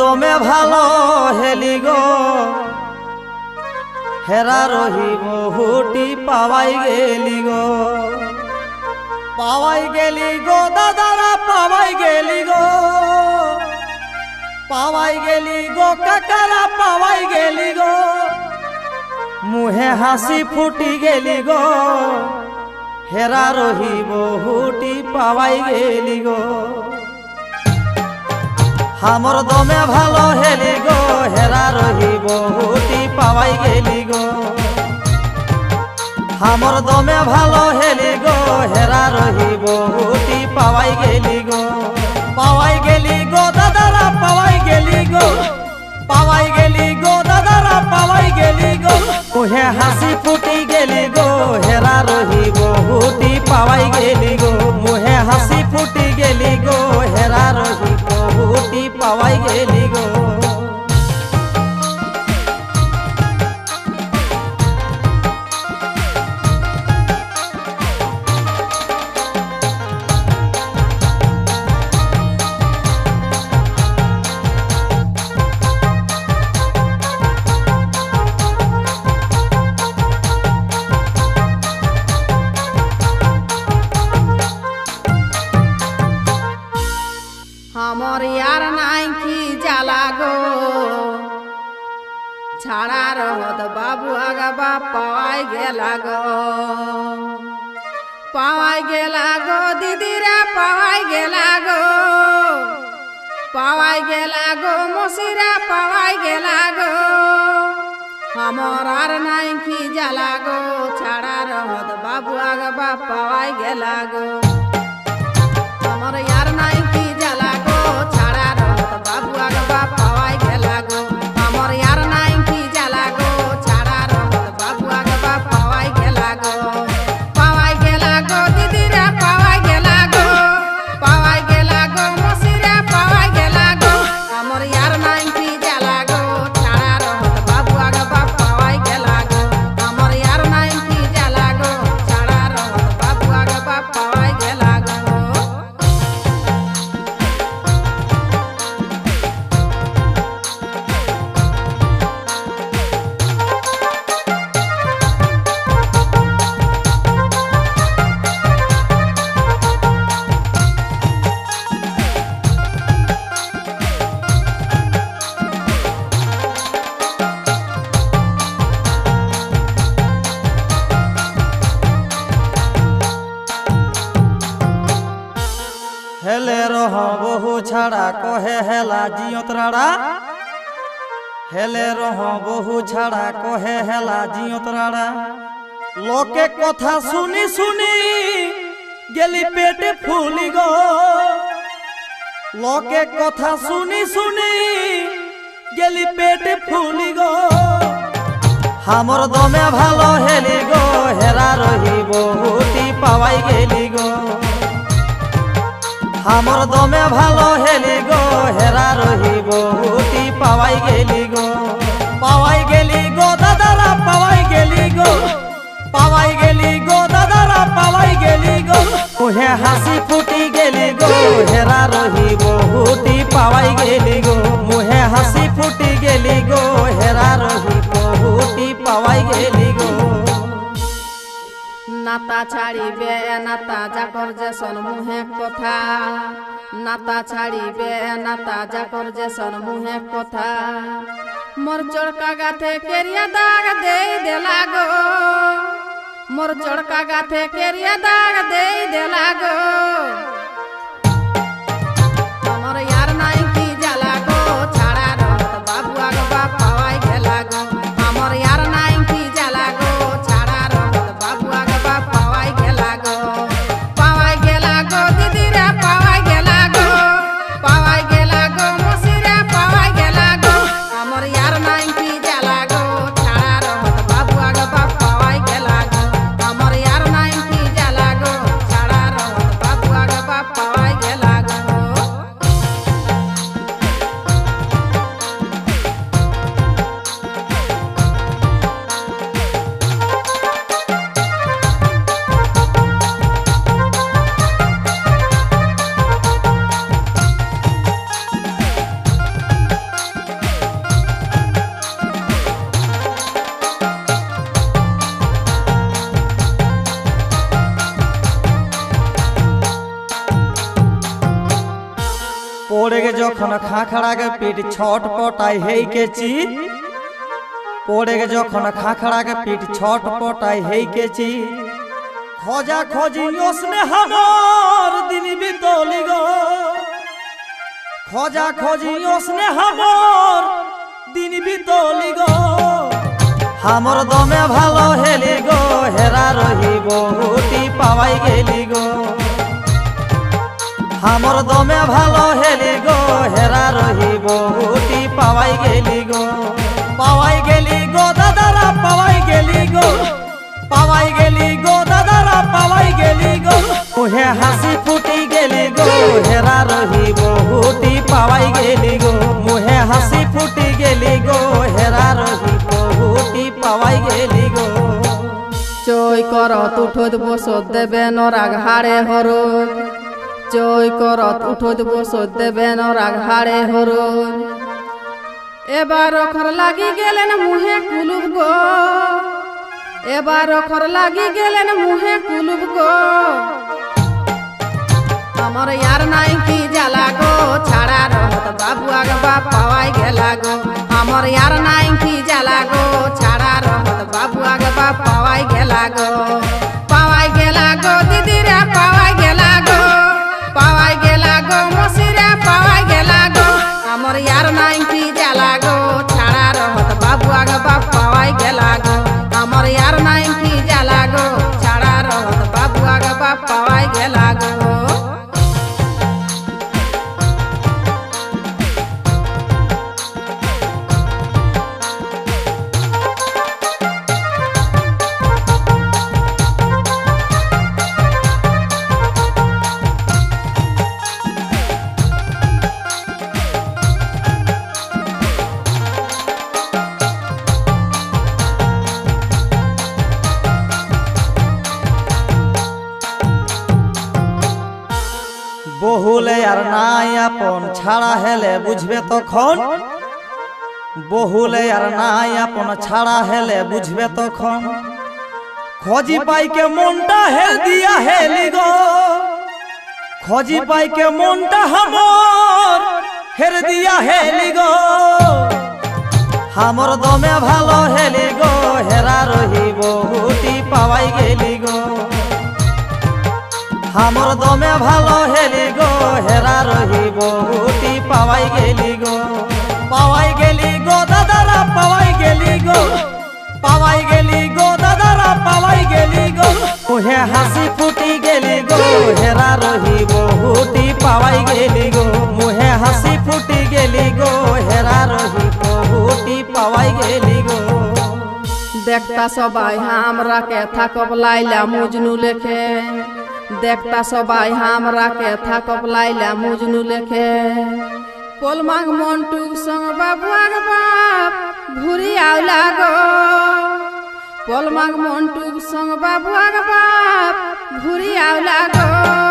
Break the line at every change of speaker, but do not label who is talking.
দমে ভালো হেলি গো হেরা রহি বহুটি পাওয়াই গেলি গো দাদারা পাওয়াই গেলি গো কাকারা পাওয়াই গেলি গো মুহে হাসি ফুটি গেলি গো হেরা রহি বহুটি পাওয়াই গেলি গো हमर दमे भालो हेली गो हेरा रही बहुटी पावाई गेली गो हमर दमे भालो हेली गो हेरा रही बहुटी पावाई गेली गो दादारा पावाई गेली गो दादारा पावाई गेली गो मुहे हासी फुटी गेली गो हेरा रही बहुटी पावाई गेली गो मुहे हासी फुटी गेली गो हेरा रही बहुटी पावाई गेली गो
हमर यार नाई की जाला गो छाड़ा रहत बाबू आगा पावाई गेला गो दीदी रे पावाई गेला गो मौसीरा पावाई गेला गो हमर यार नाई की जाला गो छाड़ा रहत बाबू आगा पावाई गेला गो हमर यार नाई की जाला गो छाड़ा रहत बाबू आगा पावाई गेला गो हमर यार नाई की जाला गो छाड़ा रहत बाबू आगा पावाई गेला गो दीदी रे पावाई गेला गो मौसी रे पावाई गेला गो हमर यार नाई की जाला गो छाड़ा रहत बाबू आगा पावाई गेला गो हमर यार नाई की जाला गो छाड़ा रहत बाबू आगा पावाई गेला गो
हेले रह बहु छाड़ा कहे हेला जियतराड़ा हेले रह बहु छाड़ा कहे हेला जियतराड़ा लोके कथा सुनी सुनी गेली पेट फूली गो लोके कथा सुनी सुनी गेली पेट फूली गो हमर दमे भालो हेली गो हेरा रही बहुटी पावाई गेली गो हमर दमे भालो हेली गो हेरा रही बहुटी पावाई गेली गो दादारा पावाई गेली गो दादारा पावाई गेली गो मुहे हासी फुटी गेली गो हेरा रही बहुटी पावाई गेली गो मुहे हासी फुटी गेली गो हेरा रही बहुटी पावाई गेली गो
नाता छाड़िबे नाता जाकर जेसन मुहे कथा नाता छाड़िबे नाता जाकर जेसन मुहे कथा मोर चड़का गाथे केरिया दाग दे देला गो मोर चड़का गाथे केरिया दाग दे देला गो हमर यार नाई की जाला गो छाड़ा रहत बाबू आगा पावाई गेला गो हमर यार नाई की जाला गो छाड़ा रहत बाबू आगा पावाई गेला गो दीदी रे पावाई गेला गो मौसी रे पावाई गेला गो हमर यार नाई की जाला गो छाड़ा रहत बाबू आगा पावाई गेला गो हमर यार नाई की जाला गो छाड़ा रहत बाबू आगा
পড়ে গে যখন খাখড়াকে পিঠ ছটপটাই হেইকেছি পড়ে গে যখন খাখড়াকে পিঠ ছটপটাই হেইকেছি খোঁজা খোঁজি ওসনে হামর দিন বিতলি গো খোঁজা খোঁজি ওসনে হামর দিন বিতলি গো হামর দমে ভালো হেলি গো হেরা রহিব হুটি পাওয়াই গেলি গো হামর দমে ভালো হেলি গো হেরা রহিব হুটি পাওয়াই গেলি গো দাদারা পাওয়াই গেলি গো দাদারা পাওয়াই গেলি গো মুহে হাসি ফুটি গেলি গো হেরা রহিব হুটি পাওয়াই গেলি গো মুহে হাসি ফুটি গেলি গো হেরা রহিব হুটি পাওয়াই গেলি গো
চৈ করত উঠোত বসত দেবে নরাগ হাড়ে হরুন চৈ করত উঠোত বসত দেবে নরাগ হাড়ে হরুন এবার অখর লাগি গেলেন মুহে কুলুব গো এবার অখর লাগি গেলেন মুহে কুলুব গো আমার ইয়ার নাই কি জ্বালা গো ছাড়া রহত বাবু আগবা পাওয়াই গেলা গো আমার ইয়ার নাই কি জ্বালা গো ছাড়া রহত বাবু আগবা পাওয়াই গেলা গো দিদিরা পাওয়াই গেলা গো মসিরা পাওয়াই গেলা গো আমার ইয়ার নাই কি জ্বালা গো ছাড়া রহত বাবু আগবা পাওয়াই গেলা গো আমার ইয়ার নাই কি জ্বালা গো ছাড়া রহত বাবু আগবা পাওয়াই গেলা গো
বহুলে আর নাই আপন ছাড়া হেলে বুঝবে তখন বহুলে আর নাই আপন ছাড়া হেলে বুঝবে তখন খোঁজি পাইকে মনটা হেল দিয়া হেলি গো খোঁজি পাইকে মনটা হামর হের দিয়া হেলি গো হামর দমে ভালো হেলি গো হেরা রহিব হুটি পাওয়াই গেলি গো হামর দমে ভালো হেলি গো হেরা রহিব হুটি পাওয়াই গেলি গো দাদারা পাওয়াই গেলি গো দাদারা পাওয়াই গেলি গো মুহে হাসি ফুটি গেলি গো হেরা রহিব হুটি পাওয়াই গেলি গো মুহে হাসি ফুটি গেলি গো হেরা রহিব হুটি পাওয়াই গেলি গো
দেখতা সবাই হামরাকে থাকব লাইলা মজনু লেখে দেখতা সবাই হামরাকে থাকব লাইলা মজনু লেখে পোলমাগ মন্টুক সঙ্গ বাবু বাপ ঘুরি আওলা গো পোলমাগ মন্টুক সঙ্গ বাবু বাপ ঘুরি আওলা গো